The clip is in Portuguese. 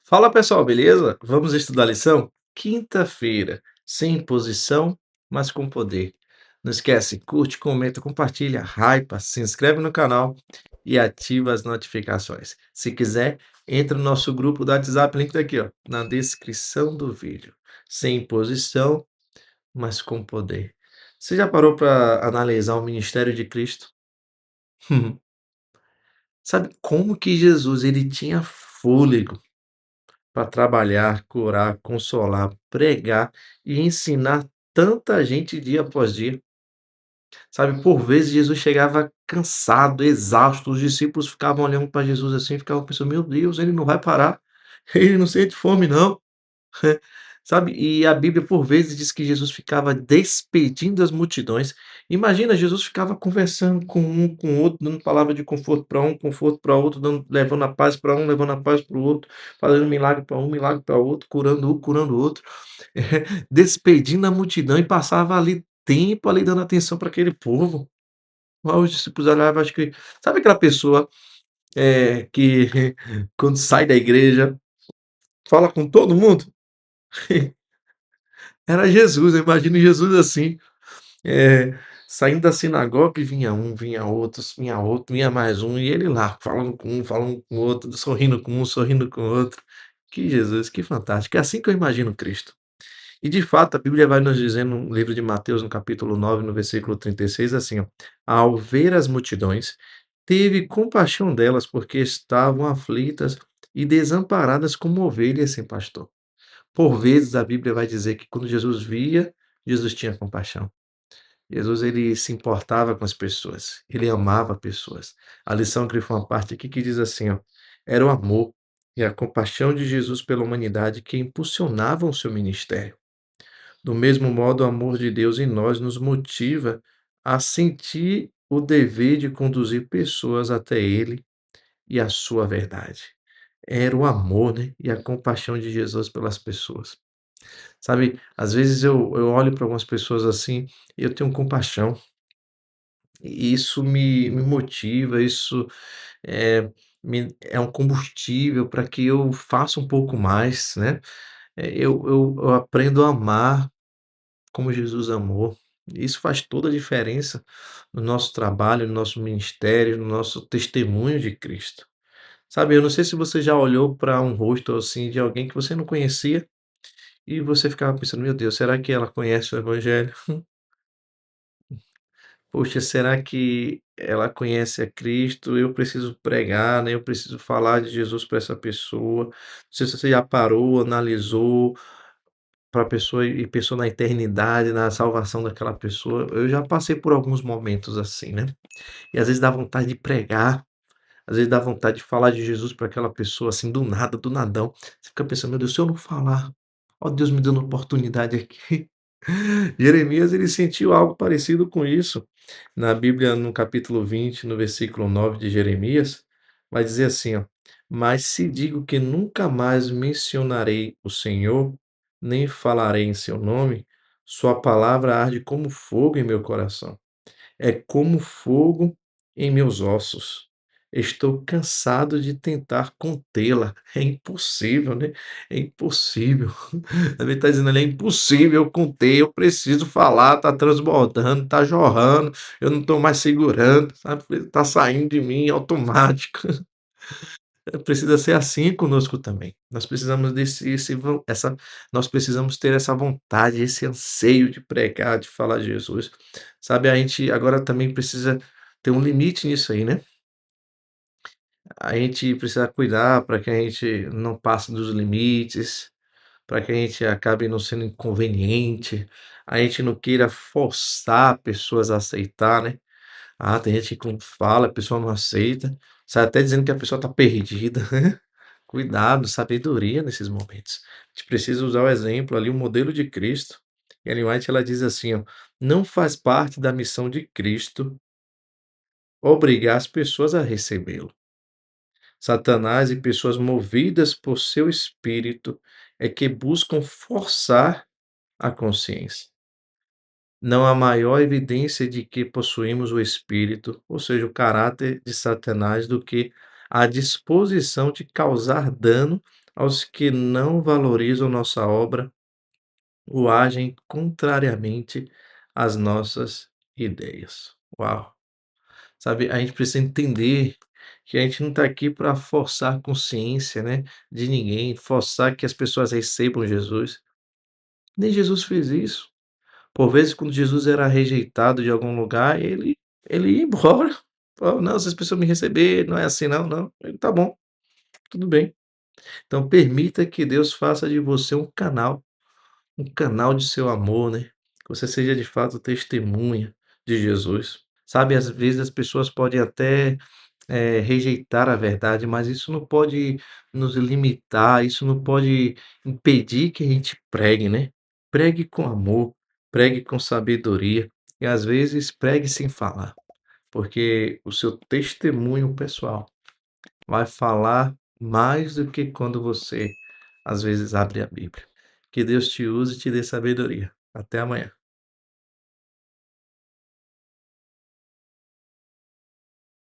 Fala pessoal, beleza? Vamos estudar a lição? Quinta-feira, sem imposição, mas com poder. Não esquece, curte, comenta, compartilha, hypa, se inscreve no canal e ativa as notificações. Se quiser, entra no nosso grupo do WhatsApp, link tá aqui, ó, na descrição do vídeo. Sem imposição, mas com poder. Você já parou para analisar o ministério de Cristo? Sabe como que Jesus ele tinha fôlego para trabalhar, curar, consolar, pregar e ensinar tanta gente dia após dia. Sabe, por vezes Jesus chegava cansado, exausto, os discípulos ficavam olhando para Jesus assim, ficavam pensando: "Meu Deus, ele não vai parar, ele não sente fome não". Sabe, e a Bíblia por vezes diz que Jesus ficava despedindo as multidões. Imagina, Jesus ficava conversando com um, com o outro, dando palavra de conforto para um, conforto para outro, dando levando a paz para um, levando a paz para o outro, fazendo milagre para um, milagre para outro, curando um, curando o outro, despedindo a multidão e passava ali tempo ali dando atenção para aquele povo. Lá os discípulos olhavam, acho que sabe aquela pessoa, que quando sai da igreja fala com todo mundo? Era Jesus, eu imagino Jesus assim, saindo da sinagoga e vinha outro, vinha mais um, e ele lá, falando com o outro, sorrindo com um, sorrindo com o outro. Que Jesus, que fantástico. É assim que eu imagino Cristo. E de fato, a Bíblia vai nos dizer no livro de Mateus, no capítulo 9 no versículo 36 assim, ó: "Ao ver as multidões, teve compaixão delas, porque estavam aflitas e desamparadas como ovelhas sem pastor". Por vezes, a Bíblia vai dizer que quando Jesus via, Jesus tinha compaixão. Jesus ele se importava com as pessoas, ele amava pessoas. A lição que foi uma parte aqui que diz assim, ó, era o amor e a compaixão de Jesus pela humanidade que impulsionavam o seu ministério. Do mesmo modo, o amor de Deus em nós nos motiva a sentir o dever de conduzir pessoas até Ele e a sua verdade. Era o amor, né, e a compaixão de Jesus pelas pessoas. Sabe, às vezes eu olho para algumas pessoas assim, e eu tenho compaixão. E isso me motiva, isso, é um combustível para que eu faça um pouco mais, né. Eu aprendo a amar como Jesus amou. Isso faz toda a diferença no nosso trabalho, no nosso ministério, no nosso testemunho de Cristo. Sabe, eu não sei se você já olhou para um rosto, assim, de alguém que você não conhecia, e você ficava pensando: "Meu Deus, será que ela conhece o evangelho?" Poxa, será que ela conhece a Cristo? Eu preciso pregar, né, eu preciso falar de Jesus para essa pessoa. Não sei se você já parou, analisou para a pessoa e pensou na eternidade, na salvação daquela pessoa. Eu já passei por alguns momentos assim, né. E às vezes dá vontade de pregar, às vezes dá vontade de falar de Jesus para aquela pessoa, assim, do nada, do nadão. Você fica pensando: "Meu Deus, se eu não falar, ó Deus me dando oportunidade aqui". Jeremias ele sentiu algo parecido com isso. Na Bíblia, no capítulo 20, no versículo 9 de Jeremias, vai dizer assim, ó: "Mas se digo que nunca mais mencionarei o Senhor, nem falarei em seu nome, sua palavra arde como fogo em meu coração. É como fogo em meus ossos. Estou cansado de tentar contê-la. É impossível, né? É impossível. Também está dizendo ali, é impossível conter, eu preciso falar, está transbordando, está jorrando, eu não estou mais segurando, sabe? Está saindo de mim automático. Precisa ser assim conosco também. Nós precisamos desse, nós precisamos ter essa vontade, esse anseio de pregar, de falar de Jesus. Sabe, a gente agora também precisa ter um limite nisso aí, né? A gente precisa cuidar para que a gente não passe dos limites, para que a gente acabe não sendo inconveniente, a gente não queira forçar pessoas a aceitar, né? Ah, tem gente que quando fala, a pessoa não aceita, sai até dizendo que a pessoa está perdida. Cuidado, sabedoria nesses momentos. A gente precisa usar o exemplo ali, o modelo de Cristo. E Ellen White ela diz assim, ó: "Não faz parte da missão de Cristo obrigar as pessoas a recebê-lo. Satanás e pessoas movidas por seu espírito é que buscam forçar a consciência. Não há maior evidência de que possuímos o espírito, ou seja, o caráter de Satanás, do que a disposição de causar dano aos que não valorizam nossa obra ou agem contrariamente às nossas ideias. Uau! Sabe, a gente precisa entender que a gente não está aqui para forçar a consciência, né, de ninguém, forçar que as pessoas recebam Jesus. Nem Jesus fez isso. Por vezes, quando Jesus era rejeitado de algum lugar, ele ia embora. Falava: "Não, se as pessoas me receber, não é assim não, não". Ele: "Tá bom, tudo bem". Então permita que Deus faça de você um canal de seu amor, né, que você seja de fato testemunha de Jesus. Sabe, às vezes as pessoas podem até, rejeitar a verdade, mas isso não pode nos limitar, isso não pode impedir que a gente pregue, né. Pregue com amor, pregue com sabedoria e às vezes pregue sem falar, porque o seu testemunho pessoal vai falar mais do que quando você, às vezes, abre a Bíblia. Que Deus te use e te dê sabedoria. Até amanhã.